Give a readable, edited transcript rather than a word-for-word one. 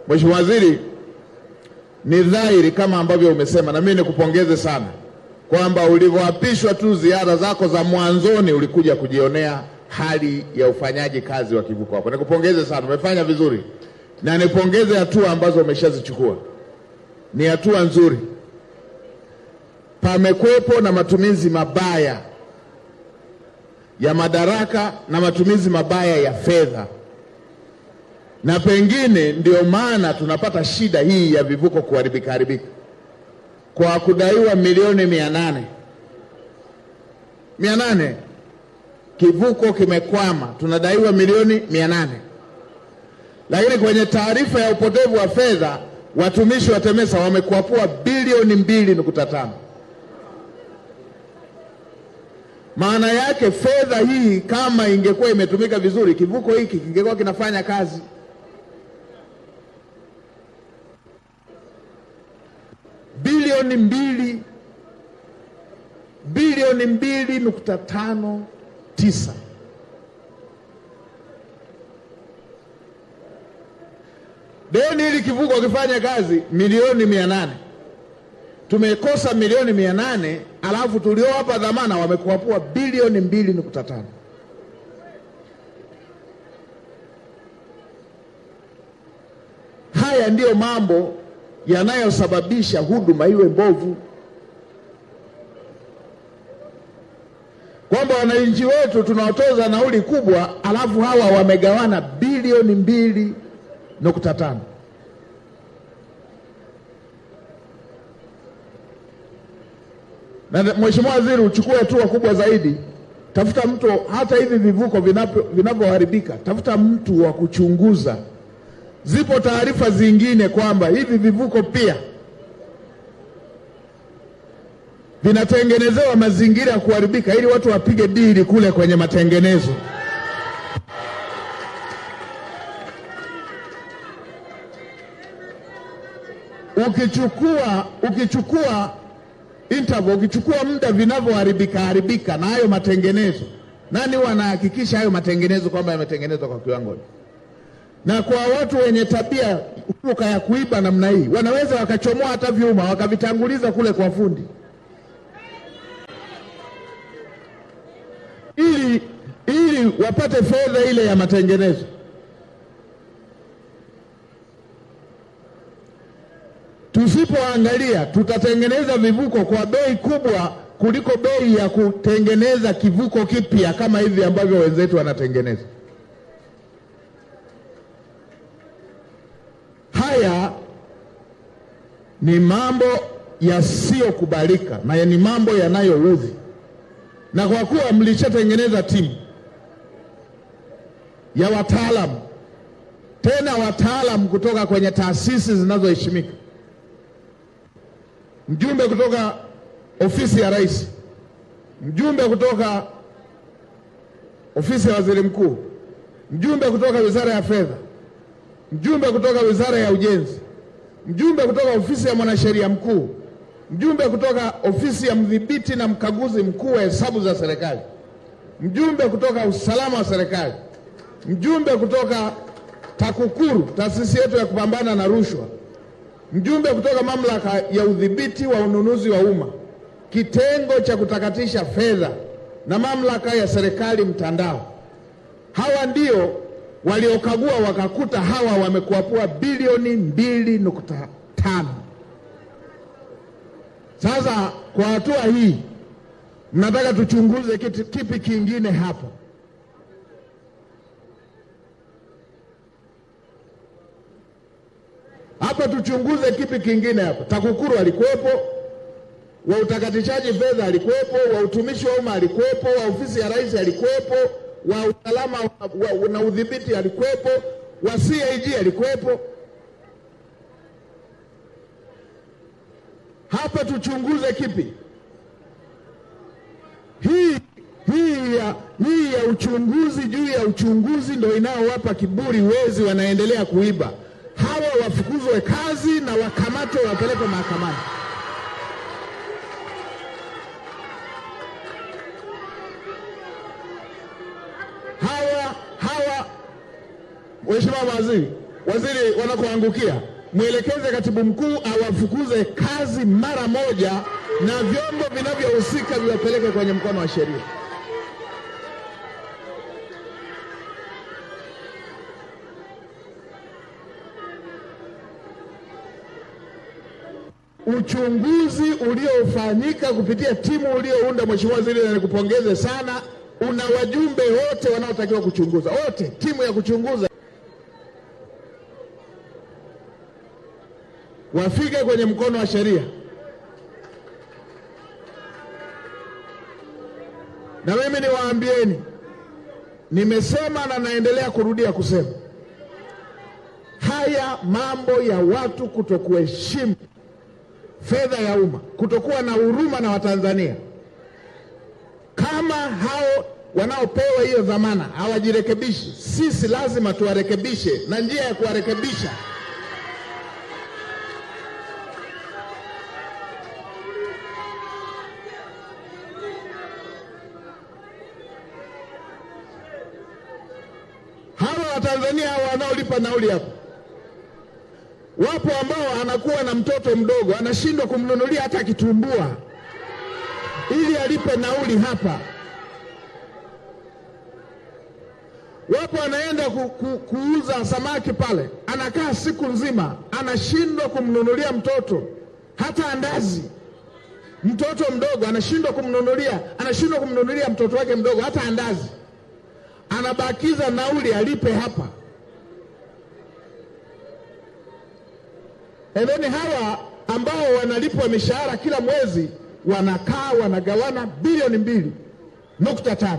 Mheshimiwa Waziri, ni dhahiri kama ambavyo umesema, na mimi nikupongeze sana kwamba ulivyoapishwa tu ziara zako za mwanzoni ulikuja kujionea hali ya ufanyaji kazi wa kivuko hapo. Nikupongeze sana, umefanya vizuri, na nipongeze hatua ambazo umeshazichukua. Ni hatua nzuri. Pamekwepo na matumizi mabaya ya madaraka na matumizi mabaya ya fedha, na pengine ndio maana tunapata shida hii ya vivuko kuharibika. Kwa kudaiwa milioni 800 kivuko kimekwama, tunadaiwa milioni 800. Lakini kwenye taarifa ya upotevu wa fedha, watumishi wa TEMESA wamekwapua bilioni 2.5. Maana yake fedha hii kama ingekuwa imetumika vizuri, kivuko hiki kingekuwa kinafanya kazi. Bilioni 2.59. Deni hili kivuko kifanya kazi milioni 800. Tumekosa milioni 800, alafu tuliowapa dhamana wamekuapua bilioni 2.5. Haya ndiyo mambo yanayosababisha huduma iwe mbovu, kwamba wananchi wetu tunawatoza nauli kubwa, alafu hawa wamegawana bilioni 2.5. Na Mheshimiwa Waziri, uchukue hatua kubwa zaidi. Tafuta mtu, hata hivi vivuko vinavyoharibika, tafuta mtu wa kuchunguza. Zipo taarifa zingine kwamba hivi vivuko pia vinatengenezewa mazingira ya kuharibika ili watu wapige dili kule kwenye matengenezo. Ukichukua interval, ukichukua muda vinavyoharibika na hayo matengenezo, nani wanahakikisha hayo matengenezo kwamba yametengenezwa kwa kiwango? Na kwa watu wenye tabia huruka ya kuiba namna hii, wanaweza wakachomoa hata vyuma wakavitanguliza kule kwa fundi ili wapate fedha ile ya matengenezo. Tusipoangalia tutatengeneza vivuko kwa bei kubwa kuliko bei ya kutengeneza kivuko kipya kama hivi ambavyo wenzetu wanatengeneza. Haya ni mambo yasiyokubalika na ni mambo yanayoudhi. Na kwa kuwa mlishatengeneza timu ya wataalamu, tena wataalamu kutoka kwenye taasisi zinazoheshimika, mjumbe kutoka ofisi ya Rais, mjumbe kutoka ofisi ya Waziri Mkuu, mjumbe kutoka Wizara ya Fedha, mjumbe kutoka Wizara ya Ujenzi, mjumbe kutoka ofisi ya Mwanasheria Mkuu, mjumbe kutoka ofisi ya Mdhibiti na Mkaguzi Mkuu wa Hesabu za Serikali, mjumbe kutoka Usalama wa Serikali, mjumbe kutoka TAKUKURU, taasisi yetu ya kupambana na rushwa, mjumbe kutoka Mamlaka ya Udhibiti wa Ununuzi wa Umma, kitengo cha kutakatisha fedha na Mamlaka ya Serikali Mtandao. Hawa ndio waliokagua wakakuta hawa wamekuapua bilioni 2.5. Sasa kwa hatua hii mnataka tuchunguze kipi kingine hapo? Hapa tuchunguze kipi kingine hapo? TAKUKURU alikuwepo, wa utakatishaji fedha alikuwepo, wa utumishi wa umma alikuwepo, wa ofisi ya Rais alikuwepo, wa usalama na udhibiti alikuwepo, wa CAG alikuwepo. Hapa tuchunguze kipi? Hii ya uchunguzi juu ya uchunguzi ndio inaowapa kiburi wezi wanaendelea kuiba. Hawa wafukuzwe kazi na wakamatwe wapelekwe mahakamani. Mheshimiwa Waziri, waziri wanakoangukia, mwelekeze katibu mkuu awafukuze kazi mara moja, na vyombo vinavyohusika viwapeleke kwenye mkono wa sheria. Uchunguzi uliofanyika kupitia timu uliounda, Mheshimiwa Waziri, na nikupongeze sana, una wajumbe wote wanaotakiwa kuchunguza, wote, timu ya kuchunguza wafike kwenye mkono wa sheria. Na mimi niwaambieni, nimesema na naendelea kurudia kusema, haya mambo ya watu kutokuheshimu fedha ya umma, kutokuwa na huruma na Watanzania, kama hao wanaopewa hiyo dhamana hawajirekebishi, sisi lazima tuwarekebishe, na njia ya kuwarekebisha hawa Watanzania wanaolipa nauli hapo. Wapo ambao anakuwa na mtoto mdogo anashindwa kumnunulia hata kitumbua ili alipe nauli hapa. Wapo anaenda kuuza samaki pale, anakaa siku nzima, anashindwa kumnunulia mtoto hata andazi. Mtoto mdogo anashindwa kumnunulia mtoto wake mdogo hata andazi, anabakiza nauli alipe hapa. Endeni hawa ambao wanalipwa mishahara kila mwezi wanakaa wanagawana bilioni 2.5.